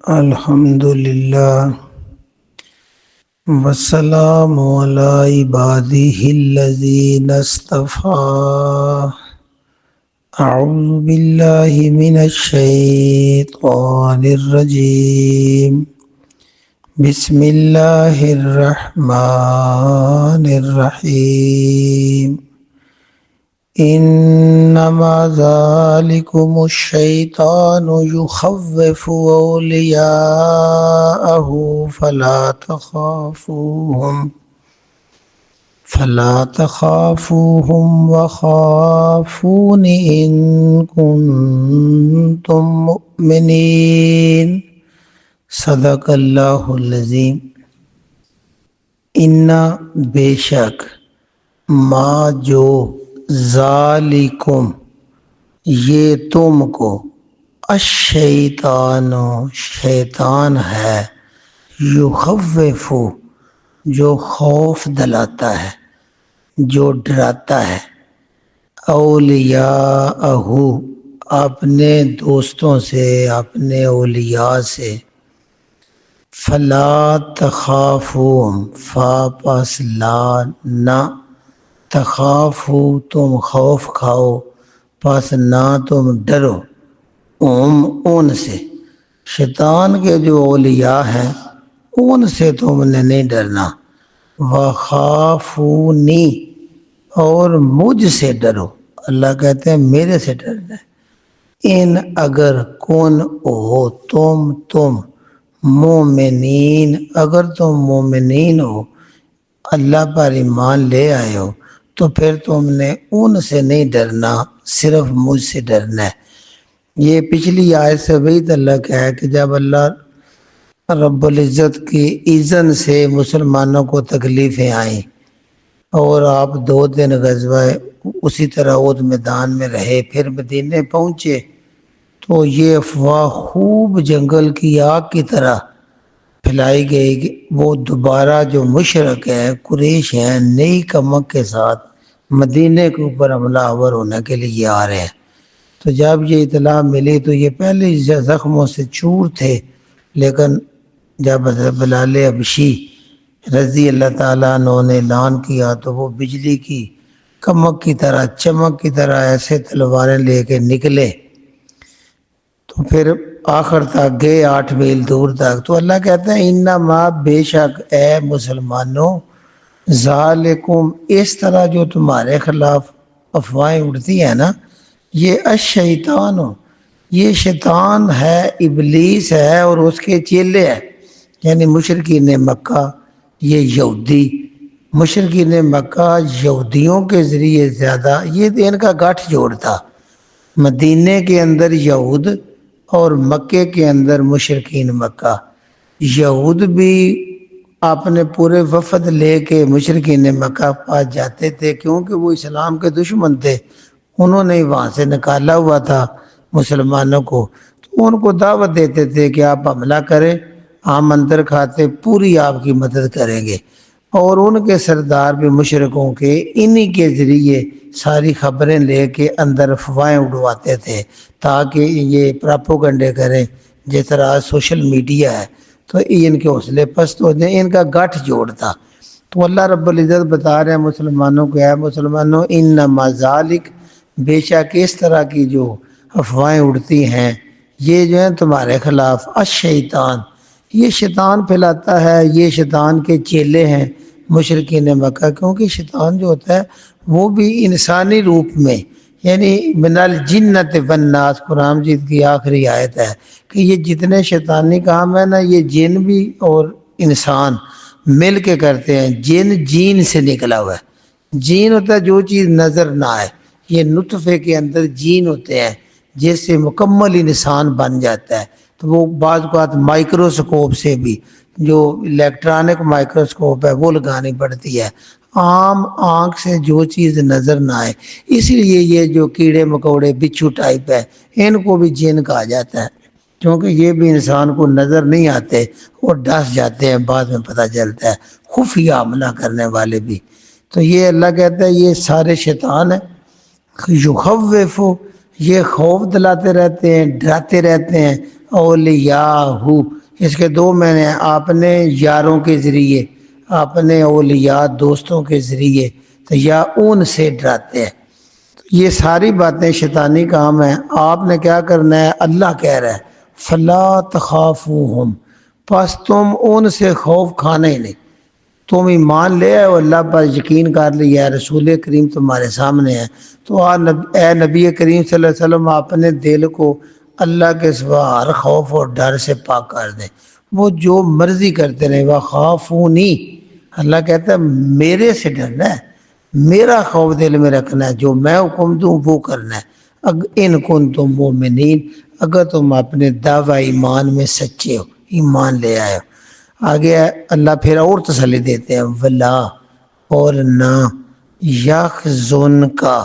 الحمدللہ والسلام علی عبادہ الذین اصطفیٰ اعوذ باللہ من الشیطان الرجیم بسم اللہ الرحمن الرحیم انما ذالکم الشیطان یخوف اولیاءہ فلا تخافوهم وخافون ان کنتم مؤمنین صدق اللہ العظیم۔ ان بے شک ما جو ذالکم یہ تم کو الشیطان شیطان ہے یخوف جو خوف دلاتا ہے جو ڈراتا ہے اولیاءہ اپنے دوستوں سے اپنے اولیاء سے فلا تخافوهم پس لا نہ تخافو تم خوف کھاؤ پس نہ تم ڈرو ان سے شیطان کے جو اولیاء ہیں ان سے تم نے نہیں ڈرنا وخافونی اور مجھ سے ڈرو۔ اللہ کہتے ہیں میرے سے ڈرنا ہے۔ ان اگر کون ہو تم مومنین اگر تم مومنین ہو اللہ پر ایمان لے آئے ہو تو پھر تم نے ان سے نہیں ڈرنا صرف مجھ سے ڈرنا ہے۔ یہ پچھلی آیت سے وہی اللہ کہا ہے کہ جب اللہ رب العزت کی اذن سے مسلمانوں کو تکلیفیں آئیں اور آپ 2 دن غزوہ اسی طرح احد میدان میں رہے پھر مدینے پہنچے تو یہ افواہ خوب جنگل کی آگ کی طرح پھیلائی گئی کہ وہ دوبارہ جو مشرک ہے قریش ہیں نئی کمک کے ساتھ مدینے کے اوپر حملہ آور ہونے کے لیے آ رہے ہیں۔ تو جب یہ اطلاع ملی تو یہ پہلے زخموں سے چور تھے، لیکن جب حضرت بلال حبشی رضی اللہ تعالیٰ عنہ نے اعلان کیا تو وہ بجلی کی کمک کی طرح چمک کی طرح ایسے تلواریں لے کے نکلے تو پھر آخر تک گئے 8 میل دور تک۔ تو اللہ کہتا ہے انما بے شک اے مسلمانوں ذالکم اس طرح جو تمہارے خلاف افواہیں اڑتی ہیں نا یہ الشیطان یہ شیطان ہے ابلیس ہے اور اس کے چیلے ہیں یعنی مشرکین مکہ یہ یہودی مشرکین مکہ یہودیوں کے ذریعے زیادہ یہ ان کا گٹھ جوڑ تھا مدینے کے اندر یہود اور مکے کے اندر مشرکین مکہ۔ یہود بھی اپنے پورے وفد لے کے مشرکین مکہ پاس جاتے تھے کیونکہ وہ اسلام کے دشمن تھے، انہوں نے وہاں سے نکالا ہوا تھا مسلمانوں کو، تو ان کو دعوت دیتے تھے کہ آپ حملہ کریں ہم اندر کھاتے پوری آپ کی مدد کریں گے، اور ان کے سردار بھی مشرکوں کے انہی کے ذریعے ساری خبریں لے کے اندر افواہیں اڑواتے تھے تاکہ یہ پراپوگنڈے کریں۔ جس طرح سوشل میڈیا ہے تو ان کے حوصلے پست ہو جائیں، ان کا گٹھ جوڑ تھا۔ تو اللہ رب العزت بتا رہے ہیں مسلمانوں کو اے مسلمانوں انما ذالک بے شک اس طرح کی جو افواہیں اڑتی ہیں یہ جو ہیں تمہارے خلاف الشیطان یہ شیطان پھیلاتا ہے، یہ شیطان کے چیلے ہیں مشرکین مکہ، کیونکہ شیطان جو ہوتا ہے وہ بھی انسانی روپ میں یعنی من الجنت والناس قرآن مجید کی آخری آیت ہے کہ یہ جتنے شیطانی کام ہے نا یہ جن بھی اور انسان مل کے کرتے ہیں۔ جین سے نکلا ہوا ہے، جین ہوتا ہے جو چیز نظر نہ آئے، یہ نطفے کے اندر جین ہوتے ہیں جس سے مکمل انسان بن جاتا ہے۔ تو وہ بعض اوقات مائکروسکوپ سے بھی جو الیکٹرانک مائکروسکوپ ہے وہ لگانی پڑتی ہے، عام آنکھ سے جو چیز نظر نہ آئے، اسی لیے یہ جو کیڑے مکوڑے بچھو ٹائپ ہے ان کو بھی جن کہا جاتا ہے کیونکہ یہ بھی انسان کو نظر نہیں آتے اور ڈس جاتے ہیں، بعد میں پتہ چلتا ہے خفیہ حملہ کرنے والے بھی۔ تو یہ اللہ کہتا ہے یہ سارے شیطان ہیں، یخوف یہ خوف دلاتے رہتے ہیں ڈراتے رہتے ہیں اولیاء، اس کے دو معنی ہیں، اپنے یاروں کے ذریعے، اپنے اولیاء دوستوں کے ذریعے، تو یا ان سے ڈراتے ہیں۔ یہ ساری باتیں شیطانی کام ہیں۔ آپ نے کیا کرنا ہے؟ اللہ کہہ رہا ہے فلا تخافوہم، پس تم ان سے خوف کھانا ہی نہیں۔ تم ایمان لے آئے، اللہ پر یقین کر لیا، رسول کریم تمہارے سامنے ہے، تو اے نبی کریم صلی اللہ علیہ وسلم اپنے دل کو اللہ کے سوا ہر خوف اور ڈر سے پاک کر دیں۔ وہ جو مرضی کرتے رہے، وخافونی، اللہ کہتا ہے میرے سے ڈرنا ہے، میرا خوف دل میں رکھنا ہے، جو میں حکم دوں وہ کرنا ہے۔ ان کنتم مومنین، اگر تم اپنے دعوی ایمان میں سچے ہو، ایمان لے آئے ہو۔ آگے اللہ پھر اور تسلی دیتے ہیں، ولا، اور نہ، یحزن کا،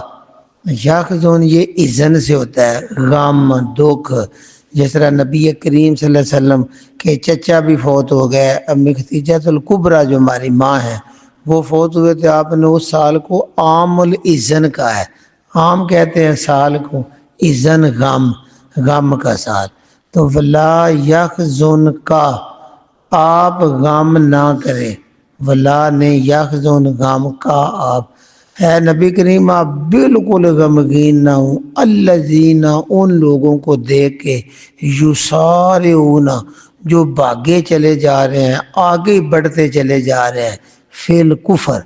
یحزن یہ اذن سے ہوتا ہے، غم، دکھ، جس طرح نبی کریم صلی اللہ علیہ وسلم کے چچا بھی فوت ہو گئے، امی ختیجۃ الکبریٰ جو ہماری ماں ہیں وہ فوت ہوئے تھے، آپ نے اس سال کو عام الاذن کہا ہے۔ عام کہتے ہیں سال کو، اذن غم، غم کا سال۔ تو ولا یحزن کا، آپ غم نہ کریں، ولا نے یحزن غم کا آپ، اے نبی کریم آپ بالکل غمگین نہ ہوں، الذین، ان لوگوں کو دیکھ کے، یسارعون، جو بھاگے چلے جا رہے ہیں، آگے بڑھتے چلے جا رہے ہیں، فی الکفر،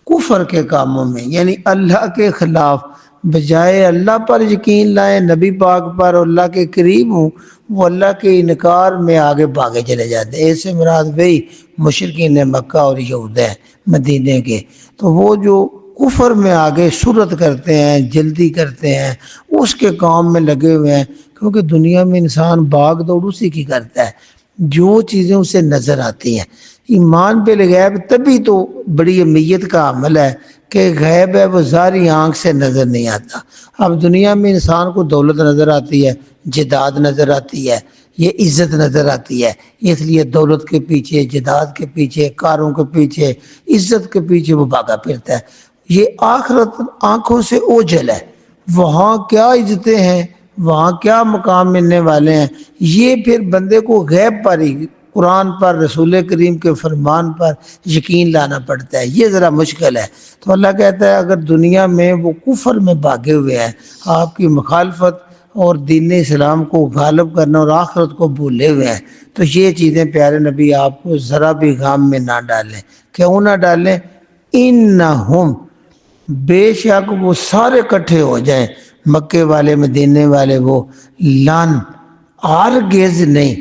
کفر کے کاموں میں، یعنی اللہ کے خلاف، بجائے اللہ پر یقین لائیں، نبی پاک پر، اللہ کے قریب ہوں، وہ اللہ کے انکار میں آگے بھاگے چلے جاتے ہیں۔ ایسے مراد وہی مشرکین مکہ اور یہود ہیں مدینے کے، تو وہ جو کفر میں آگے سرعت کرتے ہیں، جلدی کرتے ہیں، اس کے کام میں لگے ہوئے ہیں، کیونکہ دنیا میں انسان بھاگ دوڑ اسی کی کرتا ہے جو چیزیں اسے نظر آتی ہیں۔ ایمان بالغیب تبھی تو بڑی اہمیت کا عمل ہے کہ غیب ہے وہ ظاہری آنکھ سے نظر نہیں آتا۔ اب دنیا میں انسان کو دولت نظر آتی ہے، جداد نظر آتی ہے، یہ عزت نظر آتی ہے، اس لیے دولت کے پیچھے، جداد کے پیچھے، کاروں کے پیچھے، عزت کے پیچھے وہ بھاگا پھرتا ہے۔ یہ آخرت آنکھوں سے اوجھل ہے، وہاں کیا عزتیں ہیں، وہاں کیا مقام ملنے والے ہیں، یہ پھر بندے کو غیب پر ہی، قرآن پر، رسول کریم کے فرمان پر یقین لانا پڑتا ہے، یہ ذرا مشکل ہے۔ تو اللہ کہتا ہے اگر دنیا میں وہ کفر میں بھاگے ہوئے ہیں، آپ کی مخالفت اور دین اسلام کو غالب کرنا اور آخرت کو بھولے ہوئے ہیں، تو یہ چیزیں پیارے نبی آپ کو ذرا بھی غم میں نہ ڈالیں۔ کیوں نہ ڈالیں؟ انہم، بے شک وہ سارے کٹھے ہو جائیں، مکے والے، مدینے والے، وہ لن، ہرگز نہیں،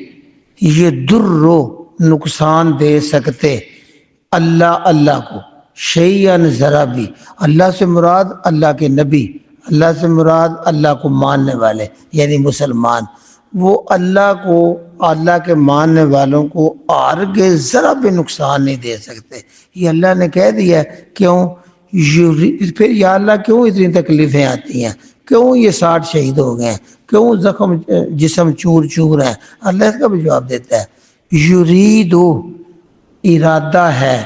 یہ درو، نقصان دے سکتے، اللہ کو، شیئن، ذرا بھی۔ اللہ سے مراد اللہ کے نبی، اللہ سے مراد اللہ کو ماننے والے، یعنی مسلمان، وہ اللہ کو، اللہ کے ماننے والوں کو ہرگز ذرا بھی نقصان نہیں دے سکتے۔ یہ اللہ نے کہہ دیا ہے۔ کیوں؟ پھر یا اللہ کیوں اتنی تکلیفیں آتی ہیں، کیوں یہ 60 شہید ہو گئے ہیں، کیوں زخم جسم چور چور ہیں؟ اللہ اس کا بھی جواب دیتا ہے، یریدو، ارادہ ہے،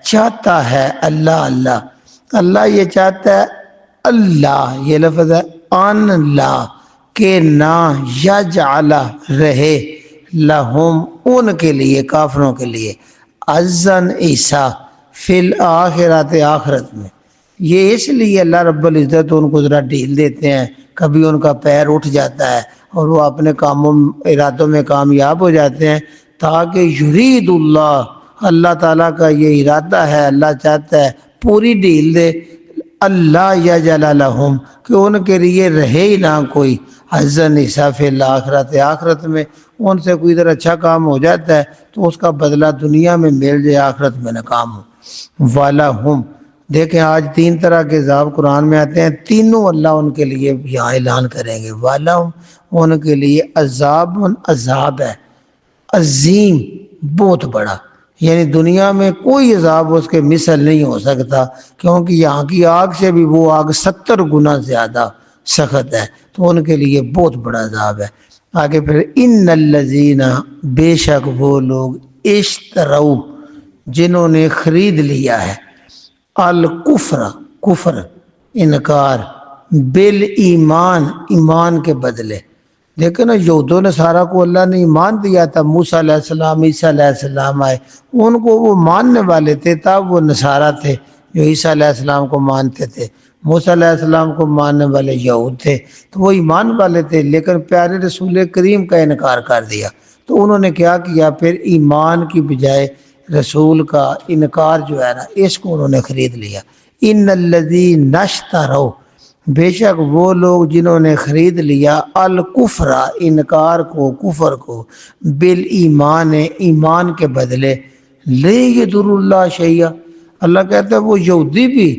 چاہتا ہے، اللہ یہ چاہتا ہے، اللہ یہ لفظ ہے ان لا، کہ نہ، یجعل، رہے، لہم، ان کے لیے، کافروں کے لیے، عزن، عیسیٰ، فی الآخرات، آخرت میں۔ یہ اس لیے اللہ رب العزت ان کو ذرا ڈھیل دیتے ہیں، کبھی ان کا پیر اٹھ جاتا ہے اور وہ اپنے کاموں، ارادوں میں کامیاب ہو جاتے ہیں، تاکہ یرید اللہ تعالیٰ کا یہ ارادہ ہے، اللہ چاہتا ہے پوری ڈھیل دے، اللہ یجعل لہم، کہ ان کے لیے رہے ہی نہ کوئی حظً حصہ فی الآخرۃ، آخرت میں ان سے کوئی ادھر اچھا کام ہو جاتا ہے تو اس کا بدلہ دنیا میں مل جائے، آخرت میں ناکام ہو۔ وَلَهُمْ، دیکھیں آج 3 طرح کے عذاب قرآن میں آتے ہیں، تینوں اللہ ان کے لیے یہاں اعلان کریں گے۔ وَلَهُمْ، ان کے لیے عذاب ہے، عظیم، بہت بڑا، یعنی دنیا میں کوئی عذاب اس کے مثل نہیں ہو سکتا، کیونکہ یہاں کی آگ سے بھی وہ آگ 70 گنا زیادہ سخت ہے، تو ان کے لیے بہت بڑا عذاب ہے۔ آگے پھر ان الذین، بے شک وہ لوگ، اشتروا، جنہوں نے خرید لیا ہے، الکفر، کفر، انکار، بالایمان، ایمان کے بدلے، دیکھیں نا یہودوں نے سارا کو اللہ نے ایمان دیا تھا، موسیٰ علیہ السلام، عیسیٰ علیہ السلام آئے، ان کو وہ ماننے والے تھے، تب وہ نصارہ تھے جو عیسیٰ علیہ السلام کو مانتے تھے، موسیٰ علیہ السلام کو ماننے والے یہود تھے، تو وہ ایمان والے تھے، لیکن پیارے رسول کریم کا انکار کر دیا، تو انہوں نے کیا کیا پھر ایمان کی بجائے رسول کا انکار جو ہے نا اس کو انہوں نے خرید لیا۔ ان الذین اشتروا، بے شک وہ لوگ جنہوں نے خرید لیا الکفر، انکار کو، کفر کو، بالایمان، ایمان کے بدلے، لے یضر اللہ شیئا، اللہ کہتا ہے وہ یہودی بھی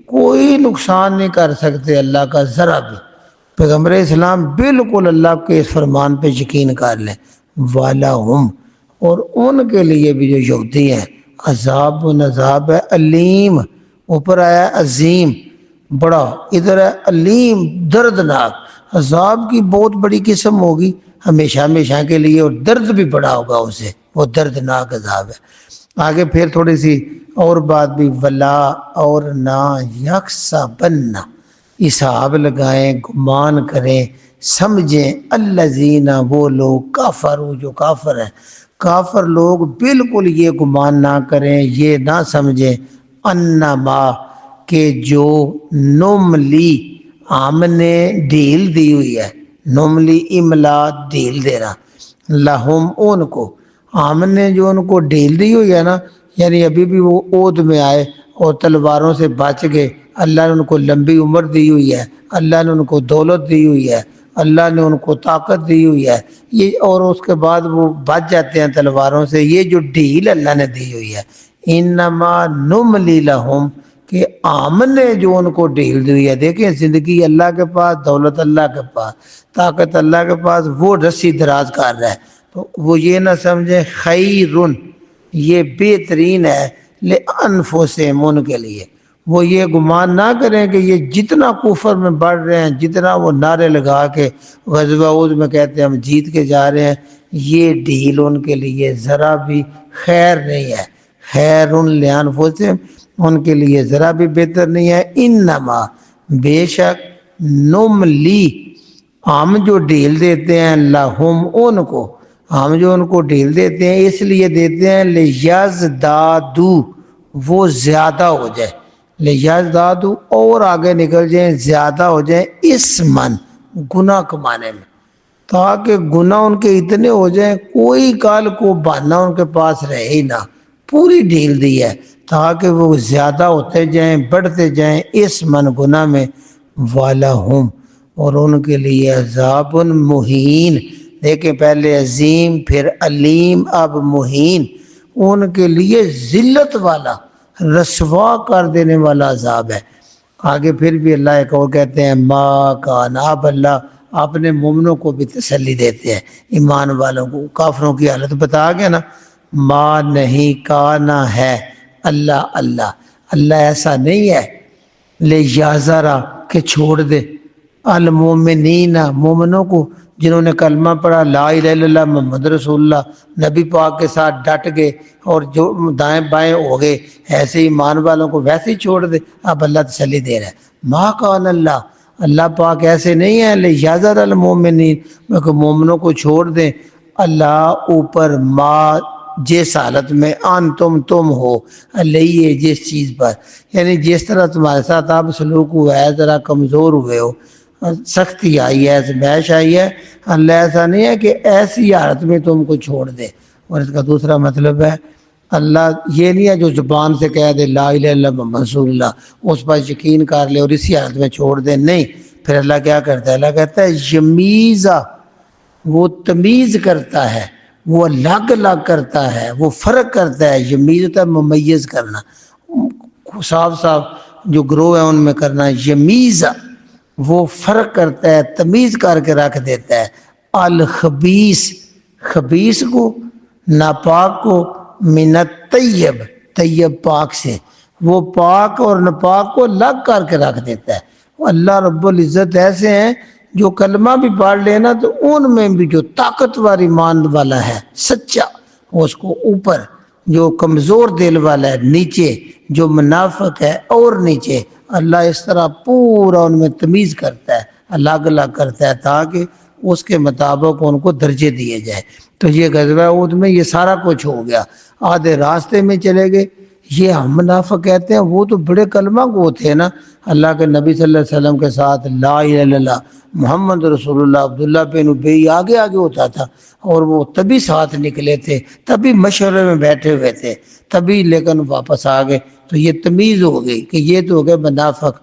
کوئی نقصان نہیں کر سکتے اللہ کا ذرا بھی۔ پیغمبر اسلام بالکل اللہ کے اس فرمان پہ یقین کر لیں، وَلَهُمْ، اور ان کے لیے بھی جو یہودی ہیں، عذاب عذاب ہے علیم، اوپر آیا عظیم بڑا، ادھر ہے علیم دردناک، عذاب کی بہت بڑی قسم ہوگی ہمیشہ ہمیشہ کے لیے، اور درد بھی بڑا ہوگا اسے، وہ دردناک عذاب ہے۔ آگے پھر تھوڑی سی اور بات بھی، ولا، اور نہ، یکسبن، حساب لگائیں، گمان کریں، سمجھیں، الذین، وہ لوگ، کافروا، جو کافر ہیں، کافر لوگ بالکل یہ گمان نہ کریں، یہ نہ سمجھیں، انما، کہ جو نملی، ہم نے ڈھیل دی ہوئی ہے، نملی املا ڈھیل دینا، لہم، ان کو، ہم نے جو ان کو ڈھیل دی ہوئی ہے نا، یعنی ابھی بھی وہ عود میں آئے اور تلواروں سے بچ گئے، اللہ نے ان کو لمبی عمر دی ہوئی ہے، اللہ نے ان کو دولت دی ہوئی ہے، اللہ نے ان کو طاقت دی ہوئی ہے، یہ، اور اس کے بعد وہ بچ جاتے ہیں تلواروں سے، یہ جو ڈھیل اللہ نے دی ہوئی ہے، انما نملی لہم، کہ ہم نے جو ان کو ڈھیل دی ہوئی ہے، دیکھیں زندگی اللہ کے پاس، دولت اللہ کے پاس، طاقت اللہ کے پاس، وہ رسی دراز کر رہا ہے، تو وہ یہ نہ سمجھیں خیرن، یہ بہترین ہے، لانفسہم، ان کے لیے، وہ یہ گمان نہ کریں کہ یہ جتنا کفر میں بڑھ رہے ہیں، جتنا وہ نعرے لگا کے غزوہ احد میں کہتے ہیں ہم جیت کے جا رہے ہیں، یہ ڈھیل ان کے لیے ذرا بھی خیر نہیں ہے، خیر لانفسہم، ان کے لیے ذرا بھی بہتر نہیں ہے، انما، بے شک، نملی، ہم جو ڈھیل دیتے ہیں، لہم، ان کو، ہم جو ان کو ڈھیل دیتے ہیں اس لیے دیتے ہیں لیزدادوا، وہ زیادہ ہو جائے، لیزدادوا، اور آگے نکل جائیں، زیادہ ہو جائیں، اسمن، گناہ کمانے میں، تاکہ گناہ ان کے اتنے ہو جائیں کوئی کال کو بہانا ان کے پاس رہے ہی نہ، پوری ڈھیل دی ہے تاکہ وہ زیادہ ہوتے جائیں، بڑھتے جائیں، اسمن، گناہ میں، وَلَهُمْ، اور ان کے لیے عذاب مہین، دیکھیں پہلے عظیم پھر علیم اب مہین، ان کے لیے ذلت والا، رسوا کر دینے والا عذاب ہے۔ آگے پھر بھی اللہ ایک اور کہتے ہیں، ما کان، اب اللہ اپنے مومنوں کو بھی تسلی دیتے ہیں، ایمان والوں کو، کافروں کی حالت بتا گیا نا، ما نہیں، کانا ہے، اللہ ایسا نہیں ہے، لے یازارا، کہ چھوڑ دے، المومنین، مومنوں کو جنہوں نے کلمہ پڑھا، لا الہ الا اللہ محمد رسول اللہ، نبی پاک کے ساتھ ڈٹ گئے اور جو دائیں بائیں ہو گئے، ایسے ایمان والوں کو ویسے ہی چھوڑ دے۔ اب اللہ تسلی دے رہا ہے، ما کان اللہ پاک ایسے نہیں ہے، لیذر المومنین، کہ مومنوں کو چھوڑ دیں، اللہ اوپر، ما جس حالت میں تم ہو، علیہ جس چیز پر، یعنی جس طرح تمہارے ساتھ اب سلوک ہوا ہے، ذرا کمزور ہوئے ہو، سختی آئی ہے، ازمائش آئی ہے، اللہ ایسا نہیں ہے کہ ایسی حالت میں تم کو چھوڑ دے۔ اور اس کا دوسرا مطلب ہے، اللہ یہ نہیں ہے جو زبان سے کہہ دے لا الہ الا اللہ محمد رسول اللہ، اس پر یقین کر لے اور اسی حالت میں چھوڑ دے، نہیں، پھر اللہ کیا کرتا ہے؟ اللہ کہتا ہے یمیزہ، وہ تمیز کرتا ہے، وہ الگ الگ کرتا ہے، وہ فرق کرتا ہے، یمیز ہوتا ہے ممیز کرنا، صاف صاف جو گروہ ہے ان میں کرنا، یمیزہ، وہ فرق کرتا ہے، تمیز کر کے رکھ دیتا ہے، الخبیث، خبیث کو، ناپاک کو، من الطیب، طیب پاک سے، وہ پاک اور ناپاک کو الگ کر کے رکھ دیتا ہے۔ اللہ رب العزت ایسے ہیں جو کلمہ بھی پڑھ لینا تو ان میں بھی جو طاقتور ایمان والا ہے سچا، اس کو اوپر، جو کمزور دل والا ہے نیچے، جو منافق ہے اور نیچے، اللہ اس طرح پورا ان میں تمیز کرتا ہے، الگ الگ کرتا ہے، تاکہ اس کے مطابق ان کو درجے دیے جائے۔ تو یہ غزوہ احد میں یہ سارا کچھ ہو گیا۔ آدھے راستے میں چلے گئے، یہ ہم منافق کہتے ہیں، وہ تو بڑے کلمہ گو تھے نا، اللہ کے نبی صلی اللہ علیہ وسلم کے ساتھ لا الہ الا اللہ محمد رسول اللہ عبداللہ بن ابی آگے آگے ہوتا تھا، اور وہ تبھی ساتھ نکلے تھے، تبھی مشورے میں بیٹھے ہوئے تھے، تبھی لیکن واپس آ گئے۔ تو یہ تمیز ہو گئی کہ یہ تو ہو گئے منافق۔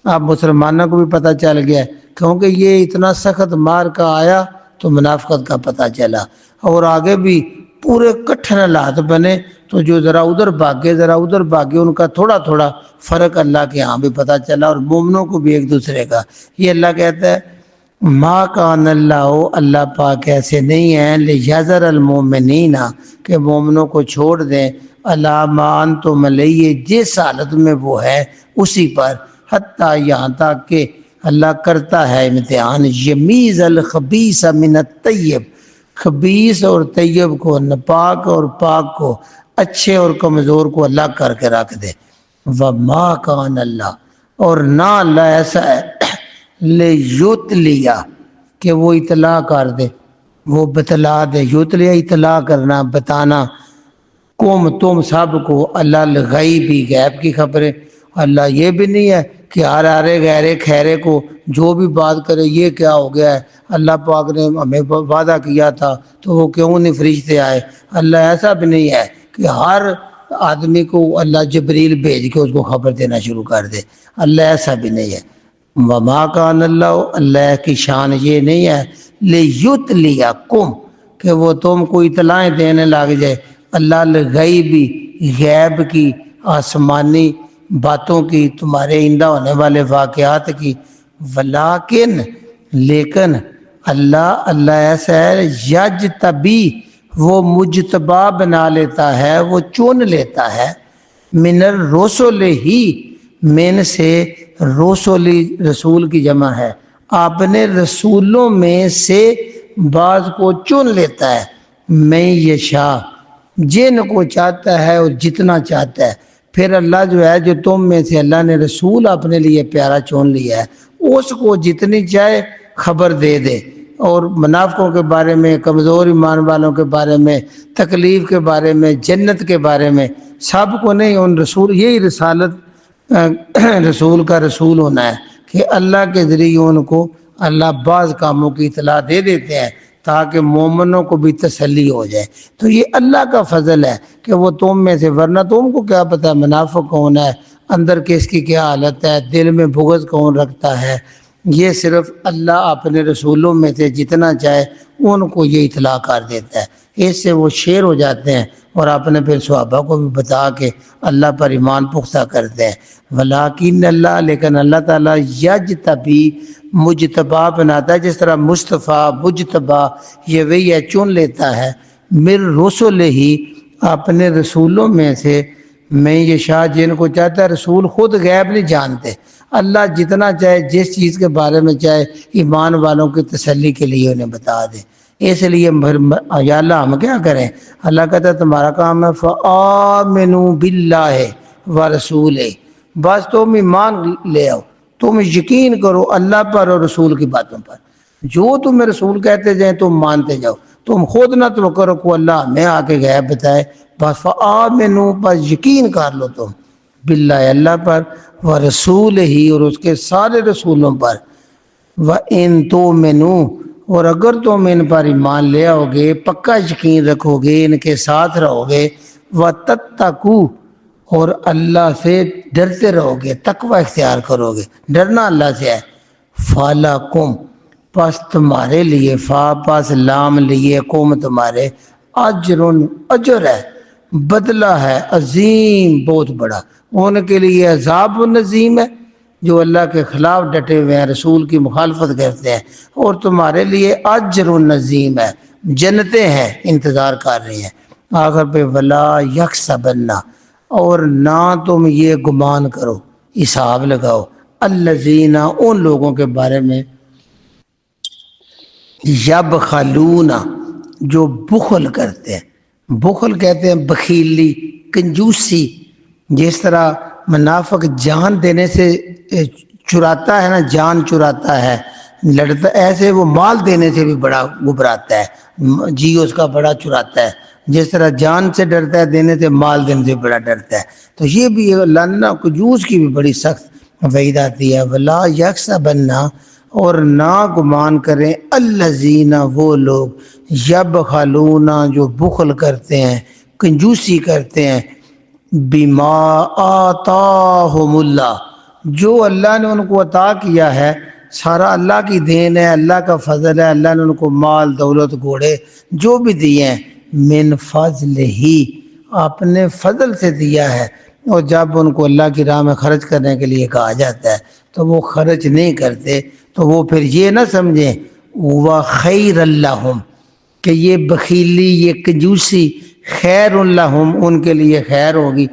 اب مسلمانوں کو بھی پتہ چل گیا، کیونکہ یہ اتنا سخت مار کا آیا تو منافقت کا پتہ چلا، اور آگے بھی پورے کٹھن حالات بنے، تو جو ذرا ادھر بھاگے ذرا ادھر بھاگے، ان کا تھوڑا تھوڑا فرق اللہ کے ہاں بھی پتہ چلا، اور مومنوں کو بھی ایک دوسرے کا۔ یہ اللہ کہتا ہے ما کان اللہ، اللہ پاک ایسے نہیں ہیں لیذر المؤمنین کہ مومنوں کو چھوڑ دیں، الا ما انتم علیہ جس حالت میں وہ ہے اسی پر، حتیٰ یہاں تک کہ اللہ کرتا ہے امتحان، یمیز الخبیث من الطیب، خبیث اور طیب کو، ناپاک اور پاک کو، اچھے اور کمزور کو اللہ کر کے رکھ دے۔ وما کان اللہ، اور نہ اللہ ایسا ہے لیطلع کہ وہ اطلاع کر دے، وہ بتلا دے، یطلع اطلاع کرنا، بتانا، تم سب کو، اللہ الغیبی غیب کی خبریں۔ اللہ یہ بھی نہیں ہے کہ ہر غیرے خیرے کو جو بھی بات کرے یہ کیا ہو گیا ہے، اللہ پاک نے ہمیں وعدہ کیا تھا تو وہ کیوں نہیں فرشتے آئے۔ اللہ ایسا بھی نہیں ہے کہ ہر آدمی کو اللہ جبریل بھیج کے اس کو خبر دینا شروع کر دے، اللہ ایسا بھی نہیں ہے۔ وما کان اللہ، اللہ کی شان یہ نہیں ہے لیطلعکم کہ وہ تم کو اطلاعیں دینے لگ جائے، اللہ الغیبی غیب کی، آسمانی باتوں کی، تمہارے آئندہ ہونے والے واقعات کی، ولیکن لیکن اللہ ایسا ہے یجتبی، وہ مجتبی بنا لیتا ہے، وہ چن لیتا ہے، من الرسل ہی، من سے رسولی رسول کی جمع ہے، اپنے رسولوں میں سے بعض کو چن لیتا ہے، میں یشاء، جن کو چاہتا ہے اور جتنا چاہتا ہے۔ پھر اللہ جو ہے، جو تم میں سے اللہ نے رسول اپنے لیے پیارا چن لیا ہے، اس کو جتنی چاہے خبر دے دے، اور منافقوں کے بارے میں، کمزور ایمان والوں کے بارے میں، تکلیف کے بارے میں، جنت کے بارے میں، سب کو نہیں، ان رسول، یہی رسالت رسول کا رسول ہونا ہے کہ اللہ کے ذریعے ان کو اللہ بعض کاموں کی اطلاع دے دیتے ہیں تاکہ مومنوں کو بھی تسلی ہو جائے۔ تو یہ اللہ کا فضل ہے کہ وہ تم میں سے، ورنہ تم کو کیا پتہ منافق کون ہے، اندر کس کی کیا حالت ہے، دل میں بغض کون رکھتا ہے۔ یہ صرف اللہ اپنے رسولوں میں سے جتنا چاہے ان کو یہ اطلاع کر دیتا ہے، اس سے وہ شیر ہو جاتے ہیں اور اپنے پھر صحابہ کو بھی بتا کے اللہ پر ایمان پختہ کرتے ہیں۔ ولیکن اللہ، لیکن اللہ تعالیٰ یجتبی، مجتبا بناتا ہے، جس طرح مصطفیٰ مجتبا یہ وہی ہے، چن لیتا ہے، من رسل ہی، اپنے رسولوں میں سے، میں یہ شاہ جن کو چاہتا ہے۔ رسول خود غیب نہیں جانتے، اللہ جتنا چاہے جس چیز کے بارے میں چاہے ایمان والوں کی تسلی کے لیے انہیں بتا دے۔ اس لیے یا اللہ ہم کیا کریں؟ اللہ کہتا ہے تمہارا کام ہے فآمنوا باللہ ورسولہ، بس تم ایمان لے آؤ، تم یقین کرو اللہ پر اور رسول کی باتوں پر، جو تمہیں رسول کہتے جائیں تم مانتے جاؤ، تم خود نہ تو کرو کو اللہ ہمیں آ کے غیب بتائے، بس فآمنوا، بس یقین کر لو تم باللہ اللہ پر، ورسول ہی، اور اس کے سارے رسولوں پر، وَإِن تُؤْمِنُوا، اور اگر تم ان پر ایمان لے آؤ گے، پکا یقین رکھو گے، ان کے ساتھ رہو گے، وَتَتَّقُوا، اور اللہ سے ڈرتے رہو گے، تقوی اختیار کرو گے، ڈرنا اللہ سے ہے، فَلَكُمْ، پس تمہارے لیے، فا پس لام لیے، قوم تمہارے، اجر ہے، بدلہ ہے، عظیم، بہت بڑا، ان کے لیے عذاب النظیم ہے جو اللہ کے خلاف ڈٹے ہوئے ہیں، رسول کی مخالفت کرتے ہیں، اور تمہارے لیے اجر النظیم ہے، جنتیں ہیں انتظار کر رہی ہیں۔ آخر پہ ولا یحسبن، اور نہ تم یہ گمان کرو، حساب لگاؤ، الذین، ان لوگوں کے بارے میں، یبخلون، جو بخل کرتے ہیں، بخل کہتے ہیں بخیلی، کنجوسی، جس طرح منافق جان دینے سے چراتا ہے نا، جان چراتا ہے، لڑتا ایسے وہ مال دینے سے بھی بڑا گھبراتا ہے، جی اس کا بڑا چراتا ہے، جس طرح جان سے ڈرتا ہے دینے سے، مال دینے سے بڑا ڈرتا ہے۔ تو یہ بھی اللہ کنجوس کی بھی بڑی سخت وعید آتی ہے۔ ولا یحسبن، اور نہ گمان کریں، الذین، وہ لوگ، یبخلون، جو بخل کرتے ہیں، کنجوسی کرتے ہیں، بما آتاہم اللہ، جو اللہ نے ان کو عطا کیا ہے، سارا اللہ کی دین ہے، اللہ کا فضل ہے، اللہ نے ان کو مال، دولت، گھوڑے جو بھی دیے ہیں، من فضل ہی، اپنے فضل سے دیا ہے۔ اور جب ان کو اللہ کی راہ میں خرچ کرنے کے لیے کہا جاتا ہے تو وہ خرچ نہیں کرتے، تو وہ پھر یہ نہ سمجھیں وَخَيْرَ لَهُمْ، کہ یہ بخیلی، یہ کنجوسی خیر لہم، ان کے لیے خیر ہوگی،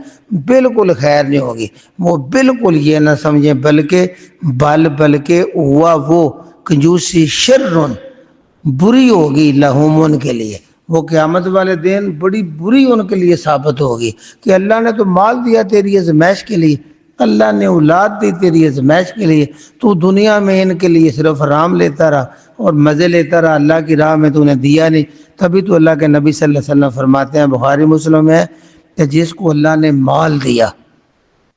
بالکل خیر نہیں ہوگی، وہ بالکل یہ نہ سمجھیں، بلکہ ہوا وہ کنجوسی شر، بری ہوگی لہم، ان کے لیے، وہ قیامت والے دن بڑی بری ان کے لیے ثابت ہوگی کہ اللہ نے تو مال دیا تیری آزمائش کے لیے، اللہ نے اولاد دی تیری آزمائش کے لیے، تو دنیا میں ان کے لیے صرف حرام لیتا رہا اور مزے لیتا رہا، اللہ کی راہ میں تو نے دیا نہیں۔ تبھی تو اللہ کے نبی صلی اللہ علیہ وسلم فرماتے ہیں، بخاری مسلم ہے، کہ جس کو اللہ نے مال دیا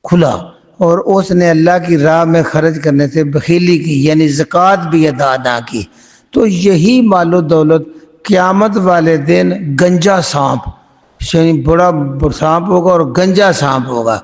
کھلا اور اس نے اللہ کی راہ میں خرچ کرنے سے بخیلی کی، یعنی زکوٰۃ بھی ادا نہ کی، تو یہی مال و دولت قیامت والے دن گنجا سانپ، یعنی بڑا سانپ ہوگا اور گنجا سانپ ہوگا،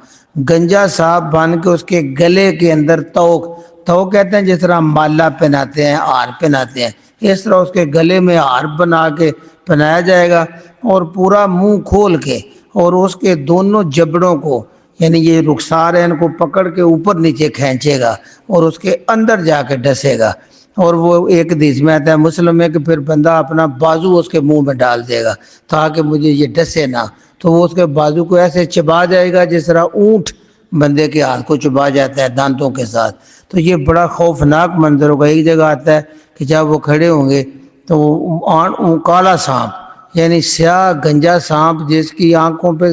گنجا سانپ بن کے اس کے گلے کے اندر توق کہتے ہیں، جس طرح مالا پہناتے ہیں، ہار پہناتے ہیں، اس طرح اس کے گلے میں ہار بنا کے پہنایا جائے گا، اور پورا منہ کھول کے، اور اس کے دونوں جبڑوں کو، یعنی یہ رخسار ہے، ان کو پکڑ کے اوپر نیچے کھینچے گا اور اس کے اندر جا کے ڈسے گا، اور وہ ایک حدیث میں آتا ہے مسلم میں کہ پھر بندہ اپنا بازو اس کے منہ میں ڈال دے گا تاکہ مجھے یہ ڈسے نہ، تو وہ اس کے بازو کو ایسے چبا جائے گا جس طرح اونٹ بندے کے ہاتھ کو چبا جاتا ہے دانتوں کے ساتھ۔ تو یہ بڑا خوفناک منظر ہوگا۔ ایک جگہ آتا ہے کہ جب وہ کھڑے ہوں گے تو وہ کالا سانپ، یعنی سیاہ گنجا سانپ، جس کی آنکھوں پہ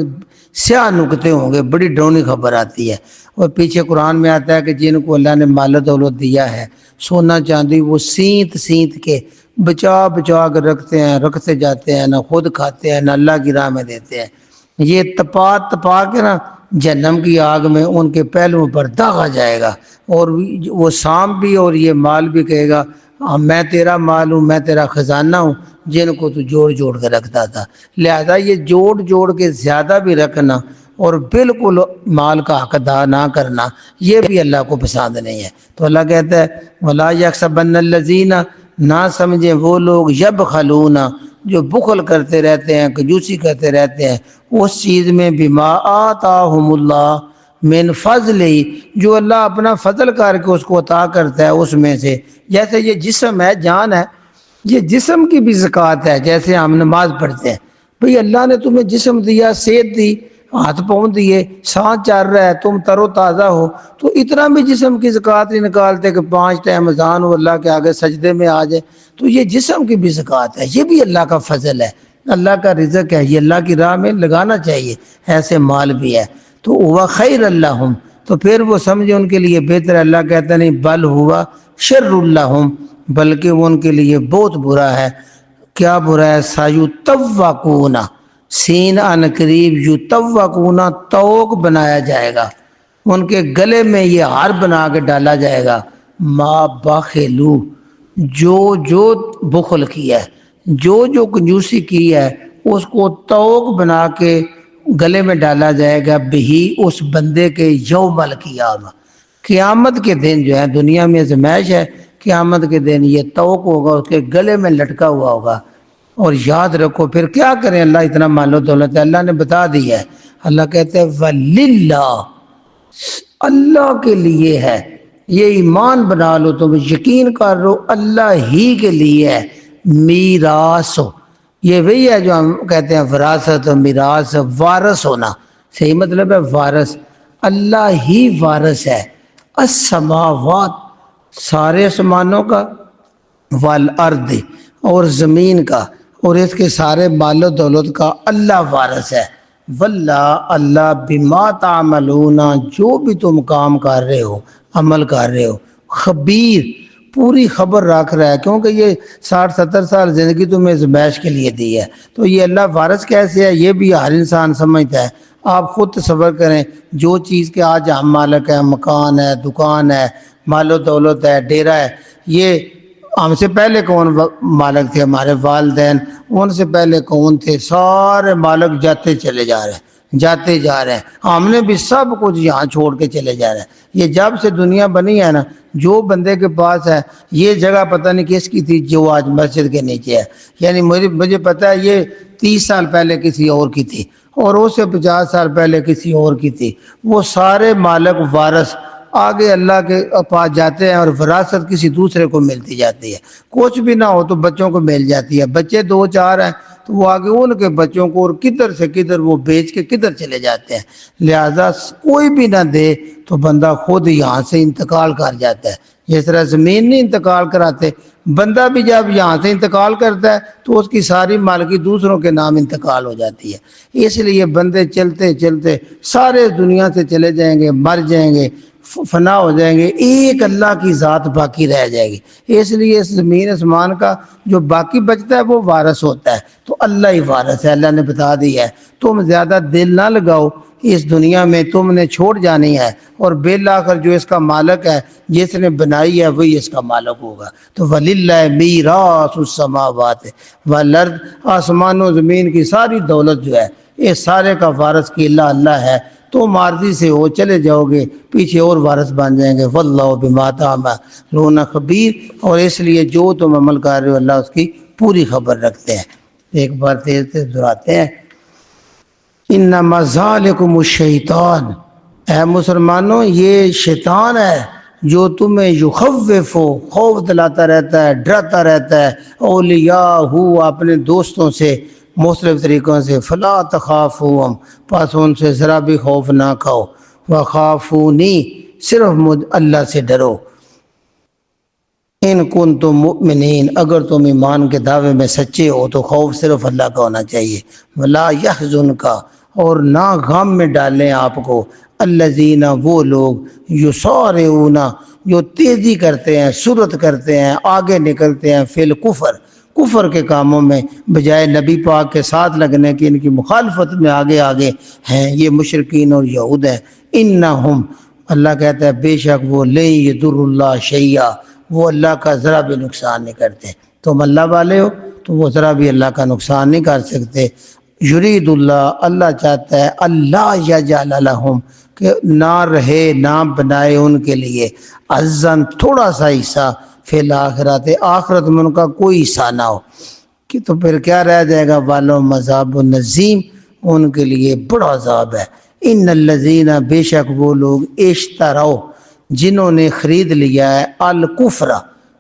سیاہ نقطے ہوں گے، بڑی ڈرونی خبر آتی ہے۔ اور پیچھے قرآن میں آتا ہے کہ جن کو اللہ نے مال و دولت دیا ہے، سونا چاندی، وہ سینت کے بچا کے رکھتے جاتے ہیں، نہ خود کھاتے ہیں نہ اللہ کی راہ میں دیتے ہیں، یہ تپا کے نا جہنم کی آگ میں ان کے پہلوؤں پر داغا جائے گا، اور وہ سانپ بھی اور یہ مال بھی کہے گا میں تیرا مال ہوں، میں تیرا خزانہ ہوں، جن کو تو جوڑ کے رکھتا تھا۔ لہذا یہ جوڑ کے زیادہ بھی رکھنا اور بالکل مال کا حق ادا نہ کرنا، یہ بھی اللہ کو پسند نہیں ہے۔ تو اللہ کہتا ہے وَلَا يَحْسَبَنَّ الَّذِينَ، نہ سمجھیں وہ لوگ، یبخلون، جو بخل کرتے رہتے ہیں، کنجوسی کرتے رہتے ہیں اس چیز میں، بما آتاہم اللہ من فضل، جو اللہ اپنا فضل کر کے اس کو عطا کرتا ہے اس میں سے۔ جیسے یہ جسم ہے، جان ہے، یہ جسم کی بھی زکوٰۃ ہے، جیسے ہم نماز پڑھتے ہیں، بھئی اللہ نے تمہیں جسم دیا، صحت دی، ہاتھ پاؤں دیے، سانس چل رہا ہے، تم تر و تازہ ہو، تو اتنا بھی جسم کی زکوٰۃ نہیں نکالتے کہ 5 ٹائم اذان ہو، اللہ کے آگے سجدے میں آ جائے، تو یہ جسم کی بھی زکوٰۃ ہے، یہ بھی اللہ کا فضل ہے، اللہ کا رزق ہے، یہ اللہ کی راہ میں لگانا چاہیے، ایسے مال بھی ہے۔ تو ہوا خیر اللہم، تو پھر وہ سمجھے ان کے لیے بہتر ہے۔ اللہ کہتا نہیں، بل ہوا شر اللہم، بلکہ وہ ان کے لیے بہت برا ہے۔ کیا برا ہے؟ سایطوقون، سین ان قریب، یطوقون، توق بنایا جائے گا، ان کے گلے میں یہ ہار بنا کے ڈالا جائے گا، ما بخلو، جو بخل کیا ہے، جو کنجوسی کی ہے، اس کو توق بنا کے گلے میں ڈالا جائے گا، بہی، اس بندے کے، یوم القیامہ، قیامت کے دن جو ہے، دنیا میں آزمائش ہے، قیامت کے دن یہ توق ہوگا، اس کے گلے میں لٹکا ہوا ہوگا۔ اور یاد رکھو پھر کیا کریں، اللہ اتنا مال و دولت ہے، اللہ نے بتا دیا ہے، اللہ کہتے ہیں وَلِلَّهِ، اللہ کے لیے ہے، یہ ایمان بنا لو، تم یقین کر لو اللہ ہی کے لیے ہے، میراث، یہ وہی ہے جو ہم کہتے ہیں وراثت، میراث، وارث ہونا، صحیح مطلب ہے وارث، اللہ ہی وارث ہے، السماوات، سارے آسمانوں کا، والارض، اور زمین کا، اور اس کے سارے مال و دولت کا اللہ وارث ہے۔ واللہ، اللہ، بما تعملون، جو بھی تم کام کر رہے ہو، عمل کر رہے ہو، خبیر، پوری خبر رکھ رہا ہے، کیونکہ یہ 60-70 سال زندگی تمہیں زمائش کے لیے دی ہے، تو یہ اللہ وارث کیسے ہے یہ بھی ہر انسان سمجھتا ہے۔ آپ خود تصور کریں، جو چیز کے آج ہم مالک ہیں، مکان ہے، دکان ہے، مال و دولت ہے، ڈیرا ہے، یہ ہم سے پہلے کون مالک تھے؟ ہمارے والدین، ان سے پہلے کون تھے؟ سارے مالک جاتے چلے جا رہے ہیں، جاتے جا رہے ہیں، ہم نے بھی سب کچھ یہاں چھوڑ کے چلے جا رہے ہیں۔ یہ جب سے دنیا بنی ہے نا، جو بندے کے پاس ہے، یہ جگہ پتہ نہیں کس کی تھی جو آج مسجد کے نیچے ہے، یعنی مجھے پتہ ہے یہ 30 سال پہلے کسی اور کی تھی، اور اس سے 50 سال پہلے کسی اور کی تھی۔ وہ سارے مالک وارث آگے اللہ کے پاس جاتے ہیں، اور وراثت کسی دوسرے کو ملتی جاتی ہے۔ کچھ بھی نہ ہو تو بچوں کو مل جاتی ہے، بچے 2-4 ہیں تو وہ آگے ان کے بچوں کو، اور کدھر سے کدھر وہ بیچ کے کدھر چلے جاتے ہیں۔ لہذا کوئی بھی نہ دے تو بندہ خود یہاں سے انتقال کر جاتا ہے، جس طرح زمین نہیں انتقال کراتے، بندہ بھی جب یہاں سے انتقال کرتا ہے تو اس کی ساری مالکی دوسروں کے نام انتقال ہو جاتی ہے۔ اس لیے بندے چلتے چلتے سارے دنیا سے چلے جائیں گے، مر جائیں گے، فنا ہو جائیں گے، ایک اللہ کی ذات باقی رہ جائے گی۔ اس لیے اس زمین آسمان کا جو باقی بچتا ہے وہ وارث ہوتا ہے، تو اللہ ہی وارث ہے۔ اللہ نے بتا دیا ہے تم زیادہ دل نہ لگاؤ، اس دنیا میں تم نے چھوڑ جانی ہے، اور بالآخر جو اس کا مالک ہے، جس نے بنائی ہے، وہی اس کا مالک ہوگا۔ تو وَلِلَّهِ مِيرَاثُ السَّمَاوَاتِ وَالْأَرْضِ، آسمان و زمین کی ساری دولت جو ہے، یہ سارے کا وارث کی اللہ ہے۔ تم عارضی سے ہو، چلے جاؤ گے، پیچھے اور وارث بن جائیں گے۔ وَاللَّهُ بِمَا تَعْمَلُونَ خبیر، اور اس لیے جو تم عمل کر رہے ہو اللہ اس کی پوری خبر رکھتے ہیں۔ ایک بار تیز تیز دہراتے ہیں، انما ذالکم الشیطان، اے مسلمانوں یہ شیطان ہے جو تمہیں یخوف، خوف دلاتا رہتا ہے، ڈراتا رہتا ہے، اولیاء اپنے دوستوں سے مختلف طریقوں سے، فلا تخافوہم، پس ان سے ذرا بھی خوف نہ کھاؤ، وخافونی، صرف اللہ سے ڈرو، ان کنتم مؤمنین، اگر تم ایمان کے دعوے میں سچے ہو تو خوف صرف اللہ کا ہونا چاہیے۔ ولا یحزنک، اور نہ غم میں ڈالیں آپ کو، الذین، وہ لوگ، یسارعون، جو تیزی کرتے ہیں، سرعت کرتے ہیں، آگے نکلتے ہیں، فی الکفر، کفر کے کاموں میں، بجائے نبی پاک کے ساتھ لگنے کی ان کی مخالفت میں آگے آگے ہیں، یہ مشرکین اور یہود ہیں۔ انہم، اللہ کہتا ہے بے شک وہ، لن یضر اللہ شیئا، وہ اللہ کا ذرا بھی نقصان نہیں کرتے۔ تم اللہ والے ہو تو وہ ذرا بھی اللہ کا نقصان نہیں کر سکتے۔ یرید اللہ، اللہ چاہتا ہے، اللہ یجعل لہم، کہ نہ رہے، نہ بنائے ان کے لیے، عزن، تھوڑا سا حصہ، فی الآخرت، آخرت میں ان کا کوئی حصہ نہ ہو، کہ تو پھر کیا رہ جائے گا؟ والہم عذاب النظیم، ان کے لیے بڑا عذاب ہے۔ ان الذین، بے شک وہ لوگ، اشتروا، جنہوں نے خرید لیا ہے، الکفر،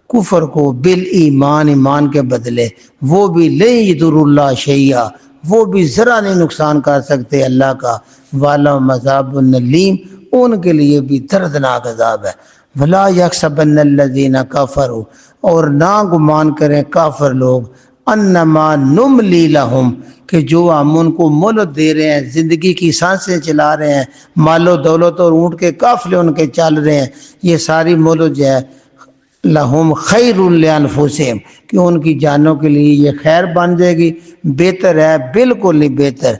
کفر کو، بالایمان، ایمان کے بدلے، وہ بھی لن یضر اللہ شیئا، وہ بھی ذرا نہیں نقصان کر سکتے اللہ کا، والہم عذاب النلیم، ان کے لیے بھی دردناک عذاب ہے۔ ولا یحسبن الذین کفروا، اور نہ گمان کریں کافر لوگ، انما نملی لہم، کہ جو ہم ان کو مہلت دے رہے ہیں، زندگی کی سانسیں چلا رہے ہیں، مال و دولت اور اونٹ کے قافلے ان کے چل رہے ہیں، یہ ساری مہلت جو ہے، لہم خیر لانفسہم، کہ ان کی جانوں کے لیے یہ خیر بن جائے گی، بہتر ہے، بالکل نہیں بہتر۔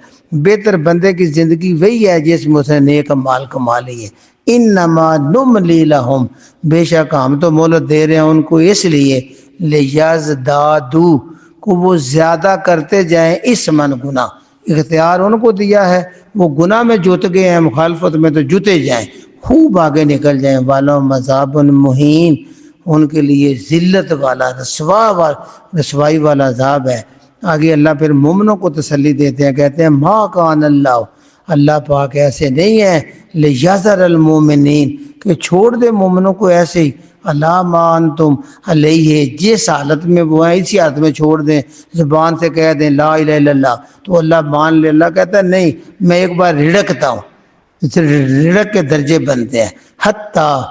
بہتر بندے کی زندگی وہی ہے جس میں اس نے نیک مال کما لی ہے۔ انما نملی لہم، بے شک ہم تو مہلت دے رہے ہیں ان کو اس لیے، لیزدادوا، کو وہ زیادہ کرتے جائیں، اسمن، گناہ، اختیار ان کو دیا ہے، وہ گناہ میں جت گئے ہیں، مخالفت میں تو جتے جائیں، خوب آگے نکل جائیں۔ والہم عذاب مہین، ان کے لیے ذلت والا، رسوائی والا عذاب ہے۔ آگے اللہ پھر مومنوں کو تسلی دیتے ہیں، کہتے ہیں ما کان اللہ، اللہ پاک ایسے نہیں ہے، لیذر المومنین، کہ چھوڑ دے مومنوں کو ایسے ہی، اللہ ما انتم علیہ، جس حالت میں وہ ہیں اسی حالت میں چھوڑ دیں، زبان سے کہہ دیں لا الہ الا اللہ تو اللہ مان لے۔ اللہ کہتا ہے نہیں، میں ایک بار رڑکتا ہوں، رڑک کے درجے بنتے ہیں، حتیٰ،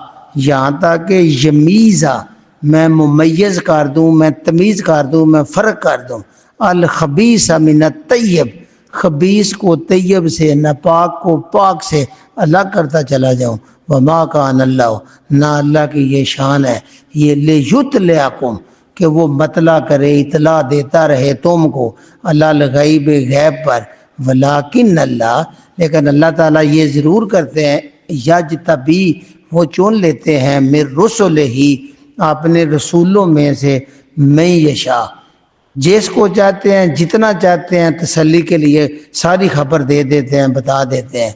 یہاں تک کہ یمیزہ، میں ممیز کر دوں، میں تمیز کر دوں، میں فرق کر دوں، الخبیث من الطیب، خبیث کو طیب سے، ناپاک کو پاک سے الگ کرتا چلا جاؤں۔ وما کان اللہ، نہ اللہ کی یہ شان ہے یہ لیطلعکم کہ وہ مطلع کرے، اطلاع دیتا رہے تم کو اللہ الغیب غیب پر، ولیکن اللہ، لیکن اللہ تعالیٰ یہ ضرور کرتے ہیں، یجتبی وہ چن لیتے ہیں، من رسلہ اپنے رسولوں میں سے، من یشاء جس کو چاہتے ہیں جتنا چاہتے ہیں، تسلی کے لیے ساری خبر دے دیتے ہیں، بتا دیتے ہیں۔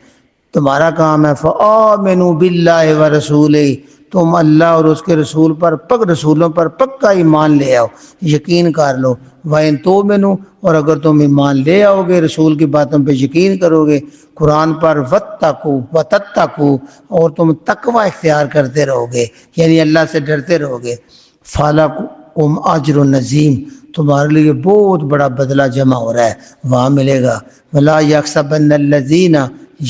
تمہارا کام ہے فآمنوا باللہ ورسولہ، تم اللہ اور اس کے رسول پر رسولوں پر پکا ایمان لے آؤ، یقین کر لو۔ وَإِن تُؤْمِنُوا، اور اگر تم ایمان لے آؤ گے، رسول کی باتوں پہ یقین کرو گے، قرآن پر، وَاتَّقُوا وَتَتَّقُوا، اور تم تقوی اختیار کرتے رہو گے، یعنی اللہ سے ڈرتے رہو گے، فَلَكُمْ أَجْرٌ عَظِيمٌ، تمہارے لیے بہت بڑا بدلہ جمع ہو رہا ہے، وہاں ملے گا۔ وَلَا يَحْسَبَنَّ الَّذِينَ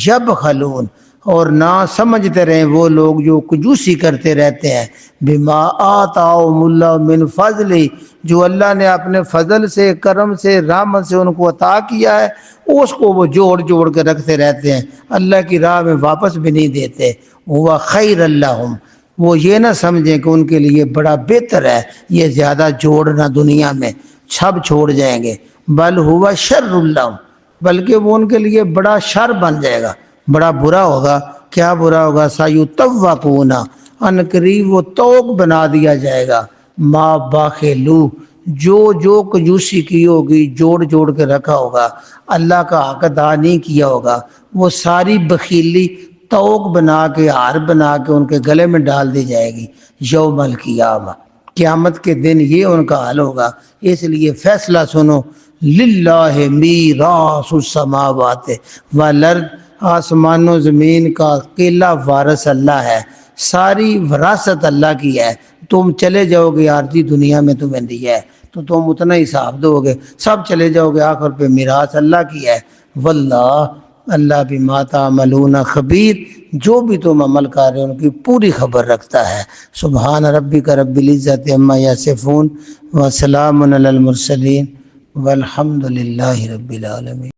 يَبْخَلُونَ، اور نہ سمجھتے رہیں وہ لوگ جو کنجوسی کرتے رہتے ہیں، بما آتاہم اللہ من فضل، جو اللہ نے اپنے فضل سے، کرم سے، رحمت سے ان کو عطا کیا ہے، اس کو وہ جوڑ جوڑ کے رکھتے رہتے ہیں، اللہ کی راہ میں واپس بھی نہیں دیتے۔ وہ خیر اللہم، وہ یہ نہ سمجھیں کہ ان کے لیے بڑا بہتر ہے یہ زیادہ جوڑنا دنیا میں، سب چھوڑ جائیں گے، بل ہوا شر اللہم، بلکہ وہ ان کے لیے بڑا شر بن جائے گا، بڑا برا ہوگا۔ کیا برا ہوگا؟ سیطوقون، ان قریب وہ توق بنا دیا جائے گا، ما باخلو، جو کنجوسی کی ہوگی، جوڑ جوڑ کے رکھا ہوگا، اللہ کا حق ادا نہیں کیا ہوگا، وہ ساری بخیلی توق بنا کے، ہار بنا کے ان کے گلے میں ڈال دی جائے گی، یوم القیامہ، قیامت کے دن یہ ان کا حال ہوگا۔ اس لیے فیصلہ سنو، للہ میراث السماوات والارض، آسمان و زمین کا اکیلا وارث اللہ ہے، ساری وراثت اللہ کی ہے۔ تم چلے جاؤ گے، عارضی دنیا میں تمہیں دیا ہے تو تم اتنا ہی حساب دو گے، سب چلے جاؤ گے، آخر پہ میراث اللہ کی ہے۔ واللہ، اللہ بما تعملون خبیر، جو بھی تم عمل کر رہے ہو ان کی پوری خبر رکھتا ہے۔ سبحان ربک رب العزت عما یصفون وسلام علی المرسلین والحمد للہ رب العالمین۔